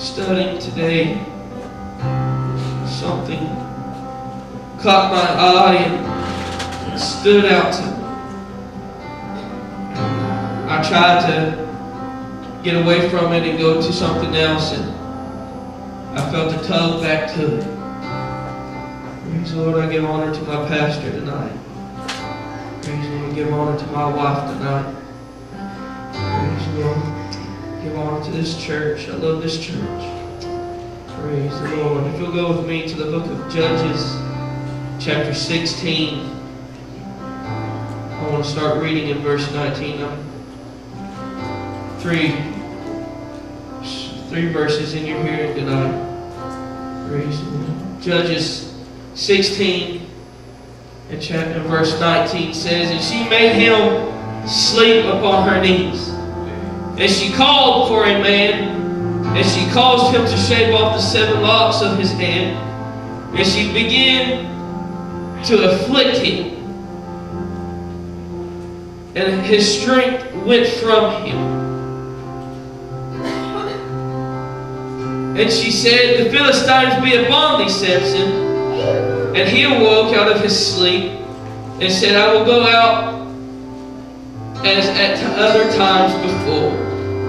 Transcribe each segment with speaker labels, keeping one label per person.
Speaker 1: studying today, something caught my eye and stood out to me. I tried to get away from it and go to something else, and I felt a tug back to it. Praise the Lord, I give honor to my pastor tonight. Praise the Lord, give honor to my wife tonight. Praise the Lord, give honor to this church. I love this church. Praise the Lord. If you'll go with me to the book of Judges, chapter 16. I want to start reading in verse 19. Three verses in your hearing tonight. Praise the Lord. Judges 16 and chapter verse 19 says, "And she made him sleep upon her knees. And she called for a man, and she caused him to shave off the 7 locks of his head. And she began to afflict him, and his strength went from him. And she said, The Philistines be upon thee, Samson. And he awoke out of his sleep, and said, I will go out as at other times before,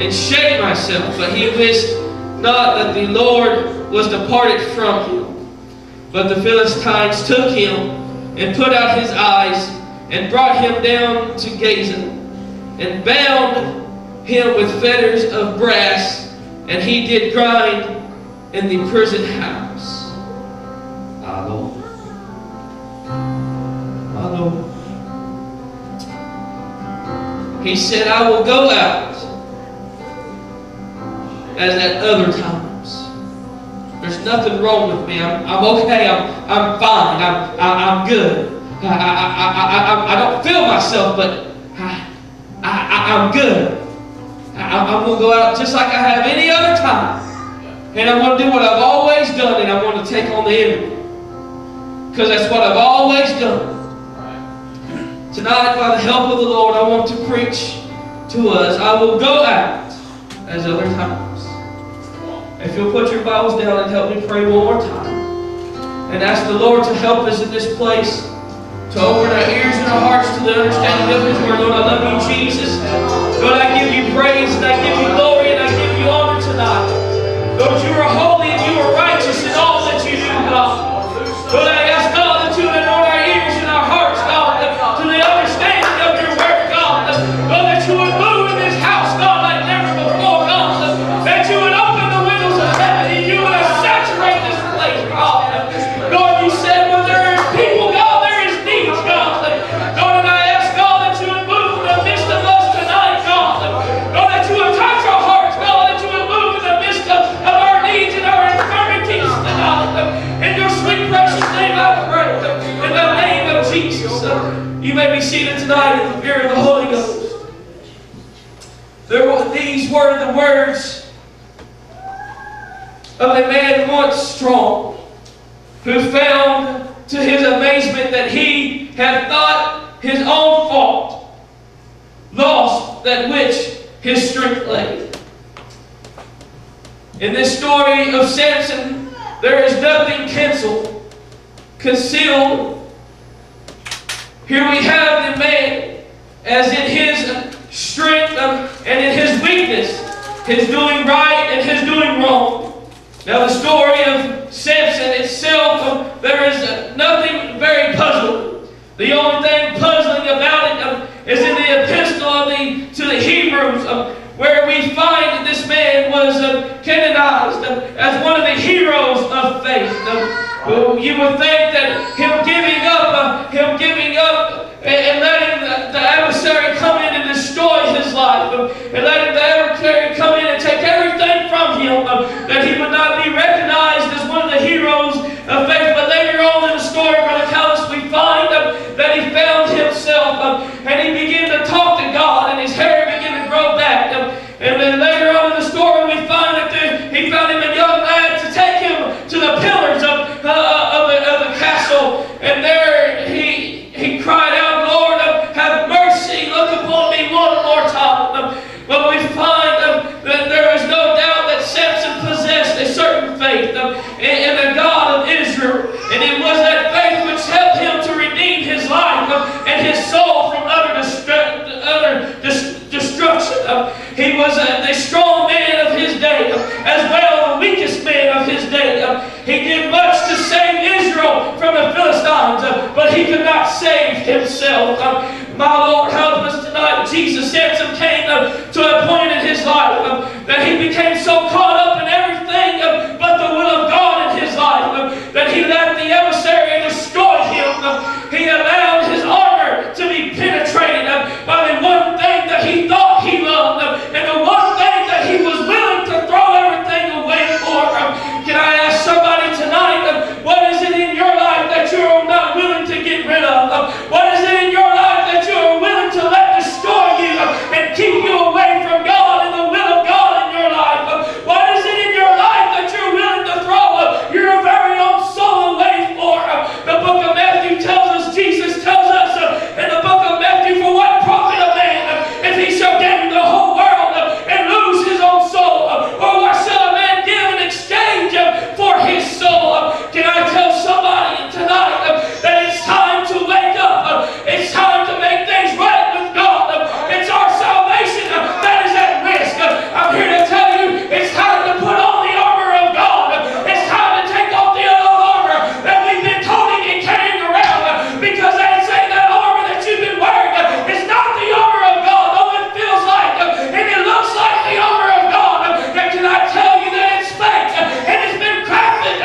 Speaker 1: and shake myself. But he wist not that the Lord was departed from him. But the Philistines took him, and put out his eyes, and brought him down to Gaza, and bound him with fetters of brass, and he did grind in the prison house." Our Lord. Our Lord. He said, I will go out as at other times. There's nothing wrong with me. I'm okay. I'm fine. I'm good. I don't feel myself, but I'm good. I'm going to go out just like I have any other time. And I'm going to do what I've always done, and I'm going to take on the enemy. Because that's what I've always done. Tonight, by the help of the Lord, I want to preach to us. I will go out as other times. If you'll put your Bibles down and help me pray one more time. And ask the Lord to help us in this place, to open our ears and our hearts to the understanding of His Word. Lord, I love you, Jesus. Lord, I give you praise, and I give you glory, and I give you honor tonight. Lord, you are holy and you are righteous in all that you do, God. Lord, I ask, God, that you would anoint our ears and our hearts, God, to the understanding of your word, God. Lord, that you would move in this house, God, like never before, God. That you would open the windows of heaven and you would saturate this place, God. Lord, you said when there is people, God, there is needs, God. Lord, and I ask, God, that you would move in the midst of us tonight, God. Lord, that you would touch our hearts, God, that you would move in the midst of our needs and our infirmities tonight. In your sweet, precious name I pray. In the name of Jesus. You may be seated tonight in the fear of the Holy Ghost. These were the words of a man once strong, who found to his amazement that he had thought his own fault, lost that which his strength lay. In this story of Samson, there is nothing concealed. Here we have the man, as in his strength and in his weakness, his doing right and his doing wrong. Now the story of Samson itself, there is nothing very puzzling. The only thing puzzling about it is in the epistle to the Hebrews, where we find that this man was canonized as one of the heroes of faith. You would think that him giving up and letting the adversary come in and destroy his life, and letting the adversary come in and take everything from him, that he would not be recognized as one of the heroes of faith. But later on in the story, Brother Callis, we find that he found himself and he began to talk to God, and his hair began to grow back. And then later on in the story, we find that he found him a young lad to take him to the pillars of the castle. And there he cried out, Lord, have mercy, look upon me one more time. But we find that there is no doubt that Samson possessed faith in the God of Israel. And it was that faith which helped him to redeem his life and his soul from utter destruction. He was the strong man of his day, as well the weakest man of his day. He did much to save Israel from the Philistines, but he could not save himself. My Lord, help us tonight. Jesus, Samson came to a point in his life that he became so caught up in everything but the will of God in his life that he let the adversary destroy him. He allowed his armor to be penetrated by the one thing that he thought he loved and the one thing that he was willing to throw everything away for. Can I ask somebody tonight, what is it in your life that you're not willing to get rid of? What is it in your life that you're willing to let destroy you and keep you away from God and the will of God in your life? What is it in your life that you're willing to throw your very own soul away for? The book of Matthew tells us, Jesus tells us in the book of Matthew, for what profit a man if he shall gain the whole world and lose his own soul? Or what shall a man give in exchange for his soul? Can I tell somebody tonight that it's time to wake up? It's time to make things right with God. It's our salvation that is at risk. I'm here to tell you, it's time to put on the armor of God. It's time to take off the old armor that we've been toting and carrying around, because they say that armor that you've been wearing is not the armor of God, though it feels like and it looks like the armor of God. And can I tell you that it's fake and it's been crafted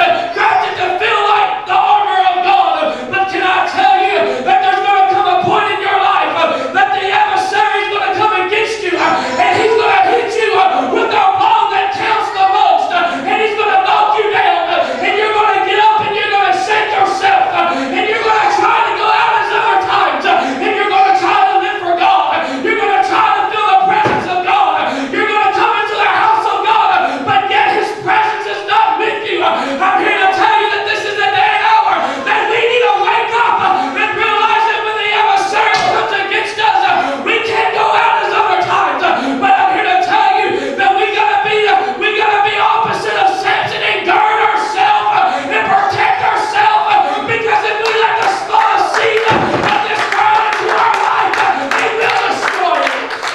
Speaker 1: to feel like the armor of God? But can I tell you that there's going to come a point in your life that the adversary is going to come against you and he's going to hit you with the ball that counts the most, and he's going to knock you down, and you're going to get up and you're going to shake yourself, and you're going to try to go out as other times, and you're going to try to live for God. You're going to try to feel the presence of God. You're going to come into the house of God, but yet his presence is not with you. I'm here to tell you that this is the day and hour that we need to wake up and realize that when the adversary comes against us, we can't go out as other times. But I'm here to tell you that we gotta be opposite of Samson and guard ourselves and protect ourselves, because if we let the smallest seed of this ground into our life, it will destroy us.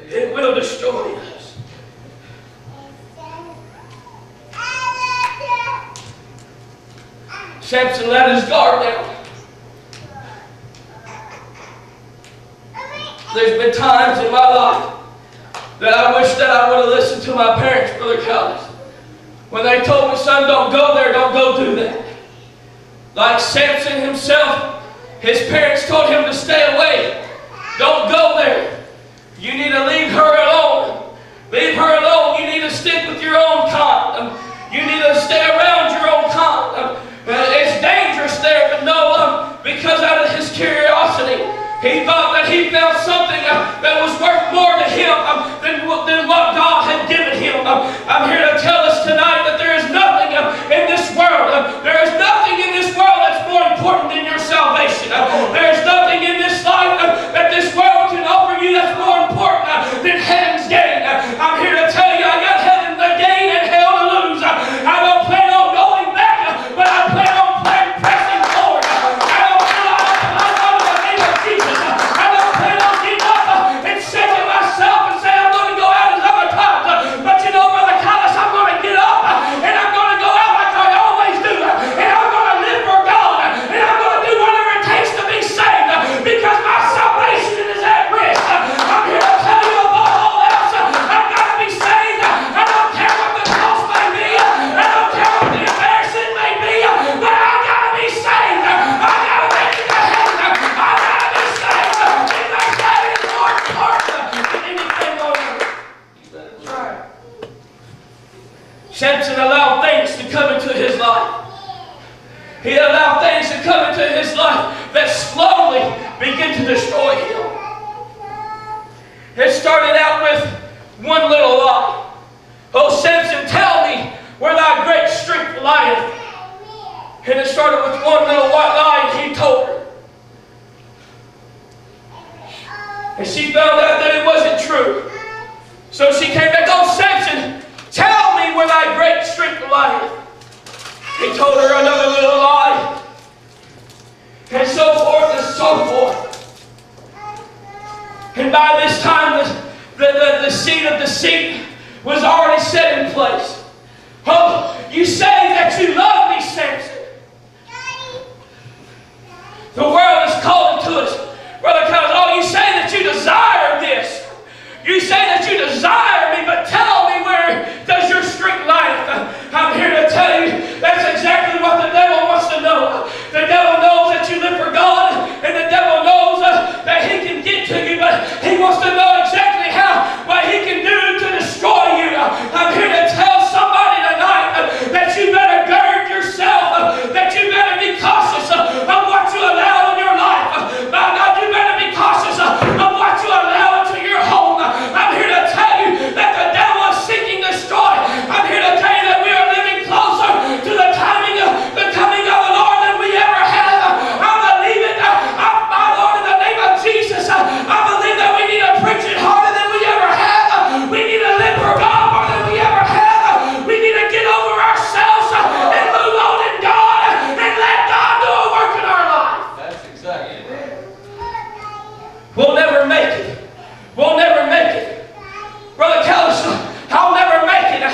Speaker 1: It will destroy us. Samson let his guard down. There's been times in my life that I wish that I would have listened to my parents, Brother Callis, when they told me, son, don't go there, don't go do that. Like Samson himself, his parents told him to stay away. Don't go there. You need to leave her alone. Leave her alone. You need to stick with your own kind. You need to stay around your own kind. It's dangerous there, but no, because out of his curiosity, he thought that he found something that was worth more to him than what God had given him. I'm here to tell us tonight that there is nothing in this world. There is nothing in this world that's more important than your salvation. There is nothing in this life that this world can offer you that's more important than heaven's gate. I'm here to tell you, I got heaven the gate and hell to lose. I don't plan on going back, but I plan on pressing forward. I don't plan on the name of Jesus. I don't plan on getting up and shaking myself and saying I'm going to go out as other times. But you know, Brother Callis, I'm going to get up and I'm going to go out like I always do. And I'm going to live for God. And I'm going to do whatever it takes to be saved, because my salvation is at risk. I'm here to tell you, above all else, I've got to be saved. I don't care what the cost may be. I don't care what the embarrassment may be. But I got to be saved. I got to make it to heaven. I got to be saved. Because that is more important than anything on earth. That's right. Samson allowed things to come into his life. He allowed things to come into his life that slowly begin to destroy him. It started out with one little lie. Oh, Samson, tell me where thy great strength lieth. And it started with one little white lie, and he told her. And she found out that it wasn't true. So she came back, oh, Samson, tell me where thy great told her another little lie, and so forth and so forth. And by this time, the seed of deceit was already set in place. Oh, you say that you love me, Samson. The world is calling to us, Brother Collins. Oh, you say that you desire this. You say that you desire me, but tell me, where does your strength lie? I'm here to tell you that's exactly what the devil wants to know. The devil knows that you live for God, and the devil knows that he can get to you, but he wants to know exactly what he can do to destroy you. I'm here to tell somebody tonight that you better gird yourself, that you better be cautious of what you allow in your life. My God, you better be cautious of what you allow into your home. I'm here to tell you that the devil is seeking to destroy. I'm here to tell you that we are living closer to the coming of the Lord than we ever have. I believe it. My Lord, in the name of Jesus, I believe that we need to preach it harder than we ever have. We need to live for God more than we ever have. We need to get over ourselves and move on in God and let God do a work in our life.
Speaker 2: That's exactly right.
Speaker 1: We'll never make it. We'll never make it. Brother Callis, I'll never make it.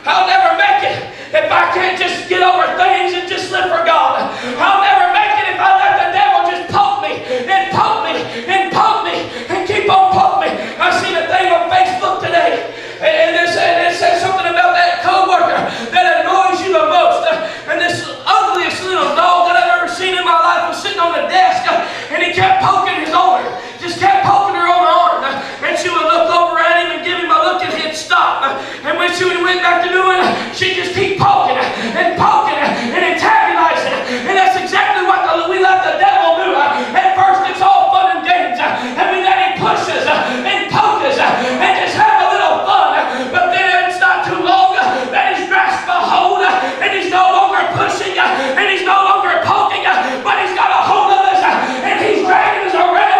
Speaker 1: I'll never make it if I can't just get over things and just live for God. I'll never make it if I let the devil just poke me and poke me and poke me and keep on poking me. I seen a thing on Facebook today, and it said something about that co-worker that annoys you the most. And this ugliest little dog that I've ever seen in my life was sitting on the desk, and he kept poking his owner. Just kept poking her on her arm. And she would look over at him and give him a look, and he'd stop. And when she went back to doing it, she'd just keep poking and poking and antagonizing. And that's exactly what we let the devil do. At first it's all fun and games. And we let him push us and poke us and just have a little fun. But then it's not too long that he's grasped a hold, and he's no longer pushing and he's no longer poking, but he's got a hold of us and he's dragging us around.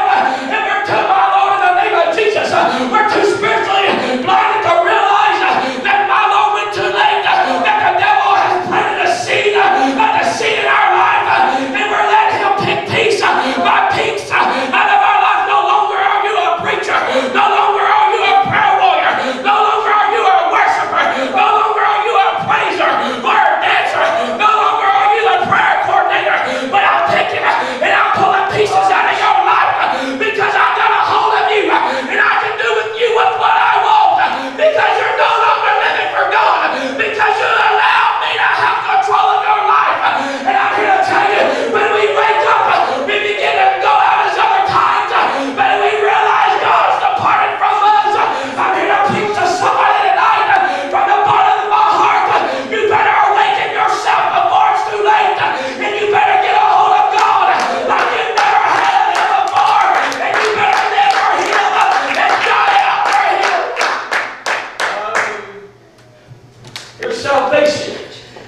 Speaker 1: Jesus, we're too spiritually blinded to realize that my Lord, we're too late, that the devil has planted a seed in our life, and we're letting him pick piece by piece out of our life. No longer are you a preacher, no longer are you a prayer warrior, no longer are you a worshiper, no longer are you a praiser or a dancer, no longer are you a prayer coordinator, but I'm picking and I'm pulling pieces out of your life because I got a hold of you. And I can do with you what I want, because you're no longer living for God, because you allowed me to have control of your life. And I'm here to tell you, when we wake up, we begin to go out as other times, but we realize God's departed from us. I'm here to preach to somebody tonight from the bottom of my heart. You better awaken yourself before it's too late, and you better get a hold of God like you never had him before, and you better live for him and die out for him.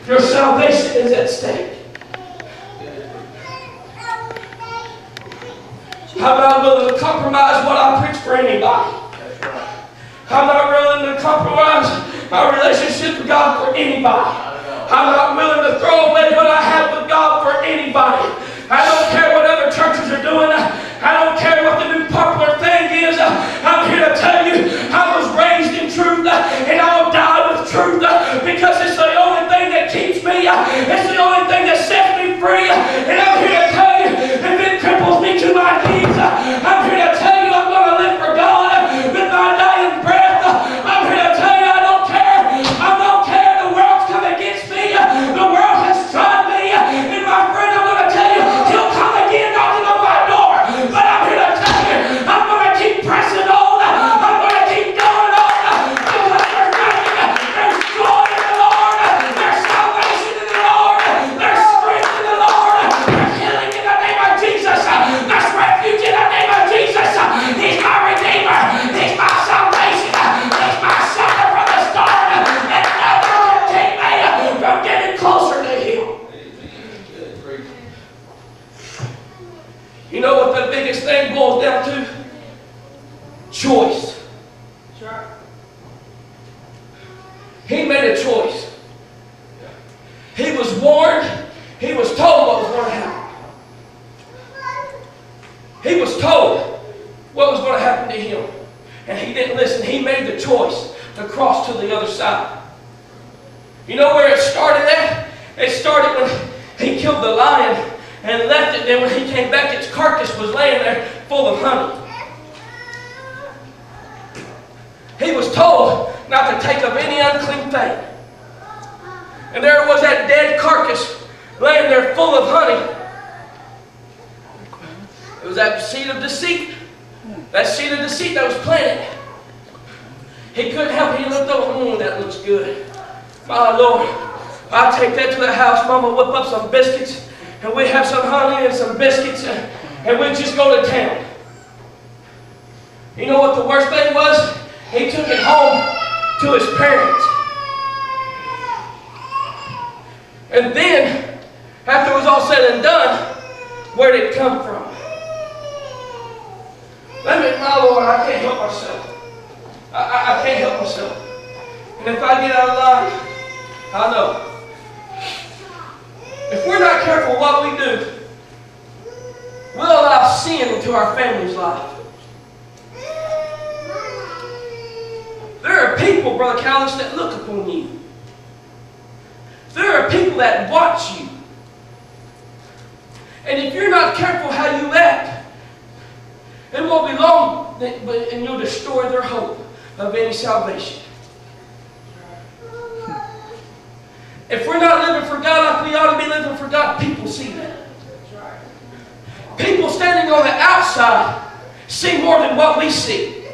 Speaker 1: Your salvation is at stake. I'm not willing to compromise what I preach for anybody. I'm not willing to compromise my relationship with God for anybody. I'm not willing to throw away what I have with God for anybody. I don't care what other churches are doing. I don't care what the new popular thing is. I'm here to tell you, I was raised in truth, and I'll die with truth, because it's the only thing that keeps me. It's the only thing that sets me free. And I'm here to tell you, if it cripples me to my knees, I'm here to tell you I'm going to live for God with my dying breath. I'm here to tell you I don't care. I don't care. The world's come against me. The world has tried me. And my friend, I'm going to tell you, he'll come again knocking on my door. But I'm here to tell you, I'm going to keep pressing on. I'm going to keep going on. Because there's nothing. There's joy in the Lord. There's salvation in the Lord. There's strength in the Lord. There's healing in the name of Jesus. There's refuge in the name of Jesus. He's my Redeemer. He's my salvation. He's my shelter from the storm. And nothing can take me from getting closer to him. You know what the biggest thing boils down to? Choice. He made a choice. He was warned was told what was going to happen. He was told what was going to happen to him. And he didn't listen. He made the choice to cross to the other side. You know where it started at? It started when he killed the lion and left it. Then when he came back, its carcass was laying there full of honey. He was told not to take of any unclean thing. And there was that dead carcass laying there full of honey. It was that seed of deceit. That seed of deceit that was planted. He couldn't help it. He looked over, that looks good. My Lord, I'll take that to the house. Mama, whip up some biscuits. And we have some honey and some biscuits. And we'll just go to town. You know what the worst thing was? He took it home to his parents. And then, after it was all said and done, where did it come from? My Lord, I can't help myself. I can't help myself. And if I get out of line, I know. If we're not careful what we do, we'll allow sin into our family's life. There are people, Brother Callis, that look upon you. There are people that watch you. And if you're not careful how you act, it won't be long and you'll destroy their hope of any salvation. If we're not living for God like we ought to be living for God, people see that. People standing on the outside see more than what we see.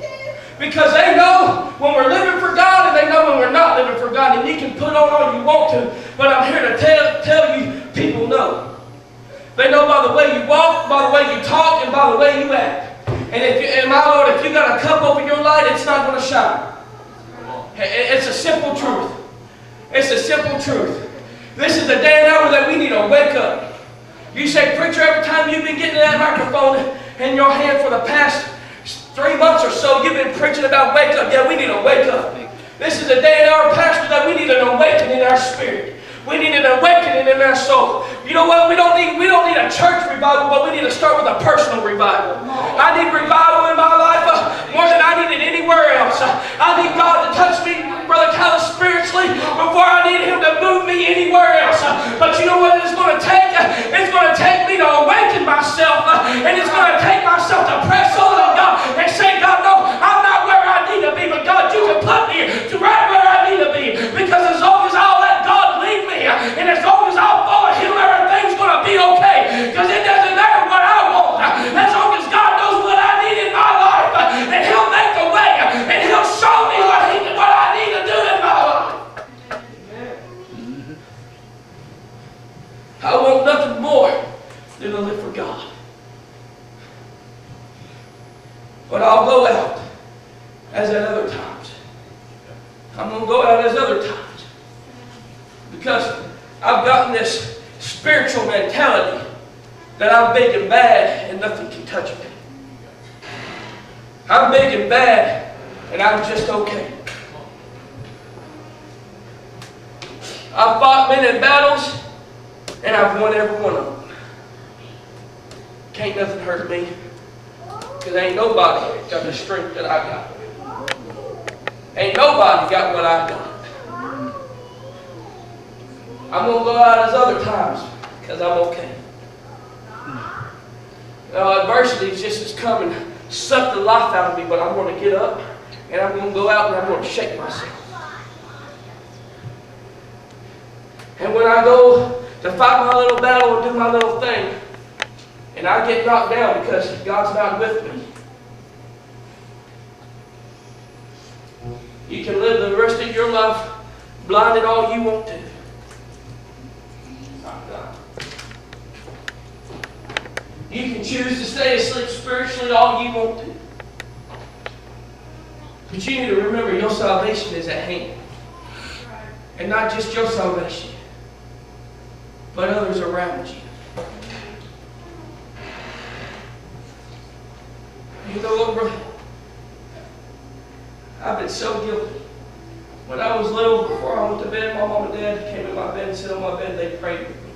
Speaker 1: Because they know when we're living for God and they know when we're not living for God. And you can put on all you want to, but I'm here to tell you, people know. They know by the way you walk, by the way you talk, and by the way you act. And my Lord, if you got a cup over your light, it's not going to shine. It's a simple truth. It's a simple truth. This is the day and hour that we need to wake up. You say, preacher, every time you've been getting that microphone in your hand for the past 3 months or so, you've been preaching about wake up. Yeah, we need to wake up. This is the day and hour, pastor, that we need an awakening in our spirit. We need an awakening in our soul. You know what? We don't need a church revival, but we need to start with a personal revival. I need revival in my life more than I need it anywhere else. I need God to touch me, Brother Callis, spiritually before I need Him to move me anywhere else. But you know what it's going to take? It's going to take me to awaken myself, and it's going to take myself to press on to God and say, God, no, I'm not where I need to be, but God, you can put me to right where I need to be. Because as long as I'll let God lead me, and as long as I'll follow Him, everything's going to be okay. Because it doesn't matter what I want. As long as God knows what I need in my life, and He'll make a way, and He'll show me what I need to do in my life. I want nothing more than to live for God. But I'll go out as at other times. I'm going to go out as other times. Because I've gotten this spiritual mentality that I'm big and bad and nothing can touch me. I'm big and bad and I'm just okay. I've fought many battles and I've won every one of them. Can't nothing hurt me because ain't nobody got the strength that I got. Ain't nobody got what I got. I'm going to go out as other times because I'm okay. Adversity is just as come and suck the life out of me, but I'm going to get up and I'm going to go out and I'm going to shake myself. And when I go to fight my little battle and do my little thing, and I get knocked down because God's not with me, you can live the rest of your life blinded all you want to. You can choose to stay asleep spiritually all you want to. But you need to remember your salvation is at hand. And not just your salvation, but others around you. You know what, brother? I've been so guilty. When I was little, before I went to bed, my mom and dad came in my bed and sit on my bed and they prayed with me.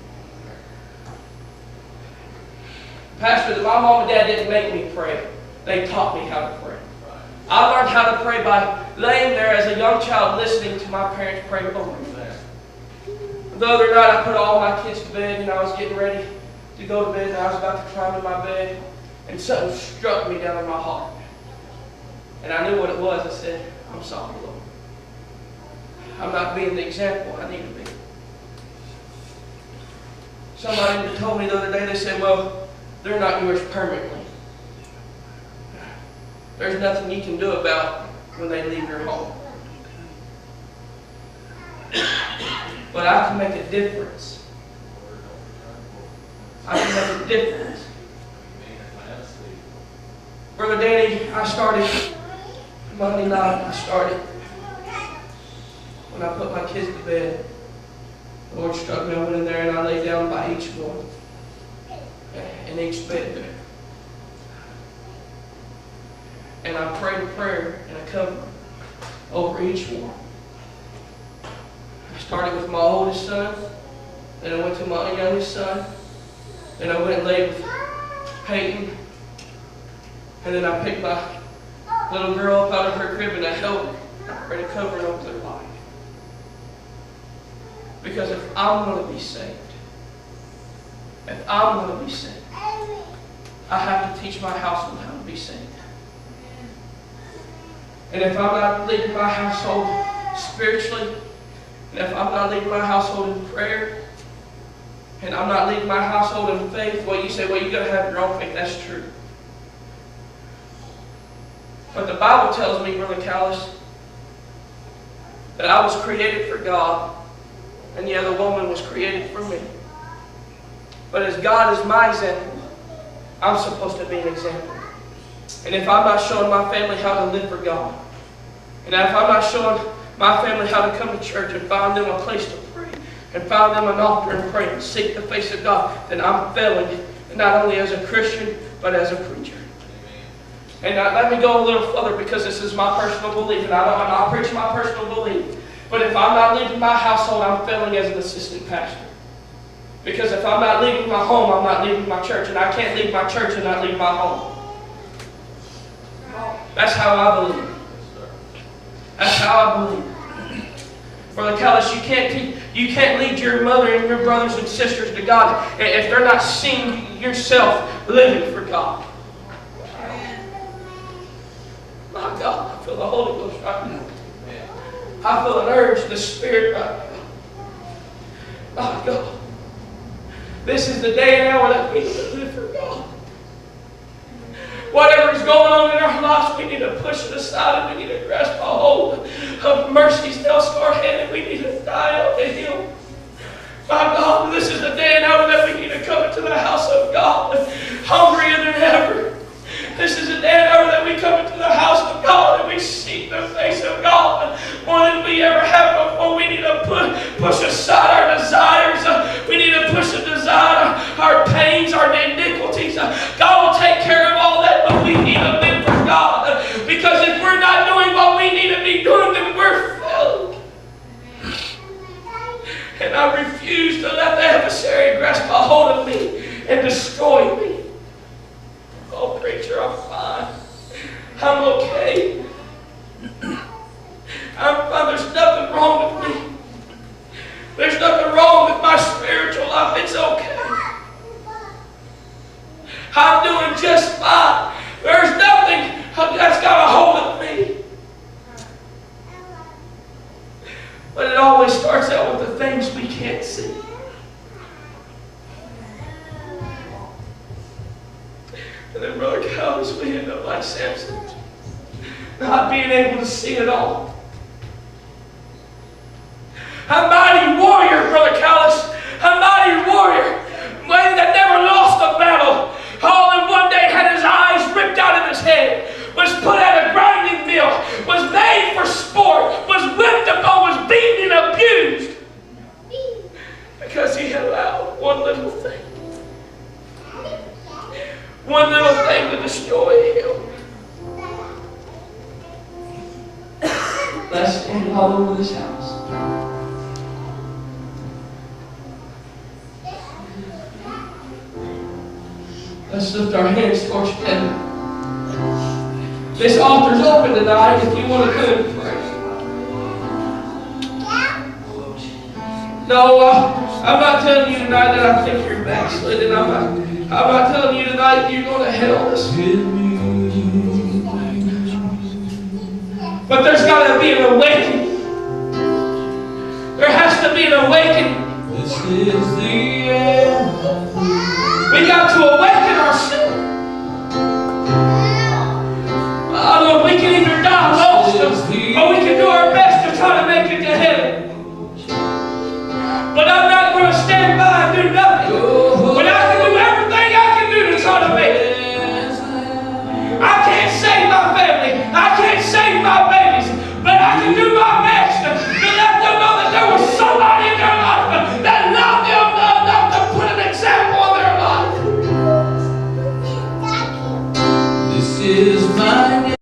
Speaker 1: Pastor, that my mom and dad didn't make me pray. They taught me how to pray. I learned how to pray by laying there as a young child listening to my parents pray over me. The other night I put all my kids to bed and I was getting ready to go to bed and I was about to climb in my bed and something struck me down in my heart. And I knew what it was. I said, I'm sorry, Lord. I'm not being the example I need to be. Somebody told me the other day, they said, well, they're not yours permanently. There's nothing you can do about when they leave your home. But I can make a difference. I can make a difference. Brother Danny, I started Monday night. When I put my kids to bed, the Lord struck me. I went in there and I lay down by each one in each bed there. And I prayed a prayer and a cover over each one. I started with my oldest son, then I went to my youngest son, then I went and laid with Peyton, and then I picked my little girl up out of her crib and I held her. I prayed a covering over their life. Because if I'm going to be saved, I have to teach my household how to be saved. And if I'm not leading my household spiritually, and if I'm not leading my household in prayer, and I'm not leading my household in faith, well, you say, well, you got to have your own faith. That's true. But the Bible tells me, Brother Callis, that I was created for God, and the other woman was created for me. But as God is my example, I'm supposed to be an example. And if I'm not showing my family how to live for God, and if I'm not showing my family how to come to church and find them a place to pray, and find them an altar and pray and seek the face of God, then I'm failing, not only as a Christian, but as a preacher. And let me go a little further, because this is my personal belief, and I'm not preaching my personal belief. But if I'm not leading my household, I'm failing as an assistant pastor. Because if I'm not leading my home, I'm not leading my church. And I can't lead my church and not lead my home. That's how I believe. That's how I believe. Brother Callis, you can't lead your mother and your brothers and sisters to God if they're not seeing yourself living for God. My God, I feel the Holy Ghost right now. I feel an urge in the Spirit right now. My God. This is the day and hour that we need to live for God. Whatever is going on in our lives, we need to push it aside and we need to grasp a hold of mercy's nail-scarred hand and we need to die out to Him. My God, this is the day and hour that we need to come into the house of God, hungrier than ever. This is the day and hour that we come into the house of God and we seek the face of God more than we ever have before. We need to push aside our desires. We need to push aside our pains, our iniquities. God will take care of all that, but we need to live for God. Because if we're not doing what we need to be doing, then we're failing. And I refuse to let the adversary grasp a hold of me and destroy me. Oh, preacher, I'm fine. I'm okay. I'm fine. There's nothing wrong with me. There's nothing wrong with my spiritual life. It's okay. I'm doing just fine. There's nothing that's got a hold of me. But it always starts out with the things we can't see. And then, Brother Callis, we end up like Samson, not being able to see it all. A mighty warrior, Brother Callis, a mighty warrior, one that never lost a battle, all in one day had his eyes ripped out of his head, was put at a grinding mill, was made for sport, was whipped upon, was beaten and abused, because he had allowed one little thing. One little thing to destroy him. Let's stand all over this house. Let's lift our hands towards heaven. This altar's open tonight if you want to come and pray. No, I'm not telling you tonight that I think you're backslidden. I'm not telling you tonight you're going to hell. But there's got to be an awakening. There has to be an awakening. This is the end. We got to awaken ourselves. Lord, we can either die lost, or we can do our best.